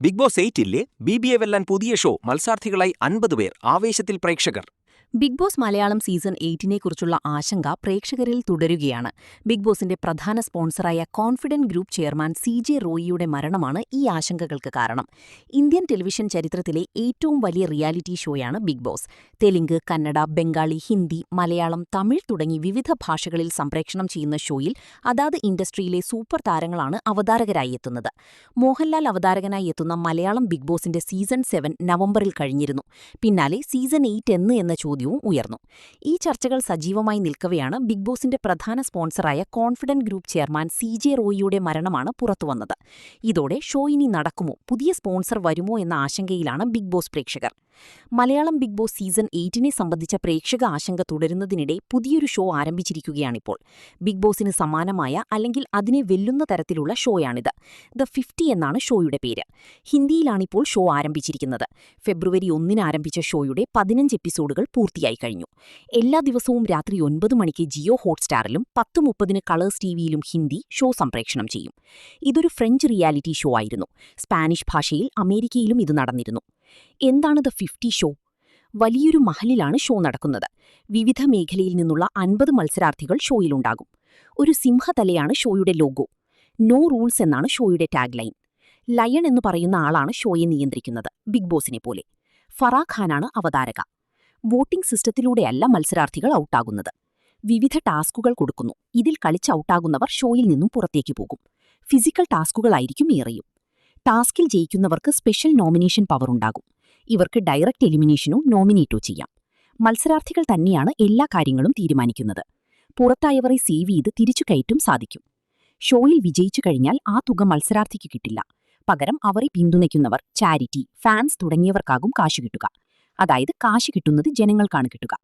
Big boss 8 ഇല്ലേ? BBA വെല്ലാൻ പുതിയ show. മത്സാർത്ഥികളായി 50 പേർ. ആവേശത്തിൽ പ്രേക്ഷകർ. ബിഗ് ബോസ് മലയാളം സീസൺ 8-നെക്കുറിച്ചുള്ള ആശങ്ക പ്രേക്ഷകരിൽ തുടരുകയാണ്. ബിഗ് ബോസിന്റെ പ്രധാന സ്പോൺസറായ കോൺഫിഡന്റ് ഗ്രൂപ്പ് ചെയർമാൻ CJ റോയിയുടെ മരണമാണ് ഈ ആശങ്കകൾക്ക് കാരണം. ഇന്ത്യൻ ടെലിവിഷൻ ചരിത്രത്തിലെ ഏറ്റവും വലിയ റിയാലിറ്റി ഷോയാണ് ബിഗ് ബോസ്. തെലുങ്ക്, കന്നഡ, ബംഗാളി, ഹിന്ദി, മലയാളം, തമിഴ് തുടങ്ങി വിവിധ ഭാഷകളിൽ സംപ്രേഷണം ചെയ്യുന്ന ഷോയിൽ അതാത് ഇൻഡസ്ട്രിയിലെ സൂപ്പർ താരങ്ങളാണ് അവതാരകരായി എത്തുന്നത്. മോഹൻലാൽ അവതാരകനായി എത്തുന്ന മലയാളം ബിഗ് ബോസിന്റെ സീസൺ 7 നവംബറിൽ കഴിഞ്ഞിരുന്നു. പിന്നാലെ സീസൺ 8 എന്ന ചോദ്യവും ഉയർന്നു. ഈ ചർച്ചകൾ സജീവമായി നിൽക്കവെയാണ് ബിഗ് ബോസിന്റെ പ്രധാന സ്പോൺസറായ കോൺഫിഡന്റ് ഗ്രൂപ്പ് ചെയർമാൻ CJ റോയിയുടെ മരണമാണ് പുറത്തുവന്നത്. ഇതോടെ ഷോ ഇനി നടക്കുമോ, പുതിയ സ്പോൺസർ വരുമോ എന്ന ആശങ്കയിലാണ് ബിഗ് ബോസ് പ്രേക്ഷകർ. മലയാളം ബിഗ് ബോസ് സീസൺ 8-നെ സംബന്ധിച്ച പ്രേക്ഷക ആശങ്ക തുടരുന്നതിനിടെ പുതിയൊരു ഷോ ആരംഭിച്ചിരിക്കുകയാണിപ്പോൾ. ബിഗ് ബോസിന് സമാനമായ അല്ലെങ്കിൽ അതിനെ വെല്ലുന്ന തരത്തിലുള്ള ഷോയാണിത്. The 50 എന്നാണ് ഷോയുടെ പേര്. ഹിന്ദിയിലാണിപ്പോൾ ഷോ ആരംഭിച്ചിരിക്കുന്നത്. ഫെബ്രുവരി 1-ന് ആരംഭിച്ച ഷോയുടെ 15 എപ്പിസോഡുകൾ പൂർത്തിയായി കഴിഞ്ഞു. എല്ലാ ദിവസവും രാത്രി 9 മണിക്ക് ജിയോ ഹോട്ട്സ്റ്റാറിലും 10:30-ന് കളേഴ്സ് TVയിലും ഹിന്ദി ഷോ സംപ്രേഷണം ചെയ്യും. ഇതൊരു ഫ്രഞ്ച് റിയാലിറ്റി ഷോ ആയിരുന്നു. സ്പാനിഷ് ഭാഷയിൽ അമേരിക്കയിലും ഇത് നടന്നിരുന്നു. എന്താണ് The 50 ഷോ? വലിയൊരു മഹലിലാണ് ഷോ നടക്കുന്നത്. വിവിധ മേഖലയിൽ നിന്നുള്ള 50 മത്സരാർത്ഥികൾ ഷോയിലുണ്ടാകും. ഒരു സിംഹതലയാണ് ഷോയുടെ ലോഗോ. നോ റൂൾസ് എന്നാണ് ഷോയുടെ ടാഗ്ലൈൻ. ലയൺ എന്ന് പറയുന്ന ആളാണ് ഷോയെ നിയന്ത്രിക്കുന്നത്, ബിഗ് ബോസിനെ പോലെ. ഫറാ ഖാനാണ് അവതാരക. വോട്ടിംഗ് സിസ്റ്റത്തിലൂടെയല്ല മത്സരാർത്ഥികൾ ഔട്ടാകുന്നത്. വിവിധ ടാസ്കുകൾ കൊടുക്കുന്നു. ഇതിൽ കളിച്ച് ഔട്ടാകുന്നവർ ഷോയിൽ നിന്നും പുറത്തേക്ക് പോകും. ഫിസിക്കൽ ടാസ്കുകളായിരിക്കും ഏറെയും. ടാസ്കിൽ ജയിക്കുന്നവർക്ക് സ്പെഷ്യൽ നോമിനേഷൻ പവർ ഉണ്ടാകും. ഇവർക്ക് ഡയറക്റ്റ് എലിമിനേഷനോ നോമിനേറ്റോ ചെയ്യാം. മത്സരാർത്ഥികൾ തന്നെയാണ് എല്ലാ കാര്യങ്ങളും തീരുമാനിക്കുന്നത്. പുറത്തായവരെ സേവ് ചെയ്ത് തിരിച്ചു കയറ്റും സാധിക്കും. ഷോയിൽ വിജയിച്ചു കഴിഞ്ഞാൽ ആ തുക മത്സരാർത്ഥിക്ക് കിട്ടില്ല. പകരം അവരെ പിന്തുണയ്ക്കുന്നവർ, ചാരിറ്റി, ഫാൻസ് തുടങ്ങിയവർക്കാകും കാശ് കിട്ടുക. അതായത് കാശ് കിട്ടുന്നത് ജനങ്ങൾക്കാണ് കിട്ടുക.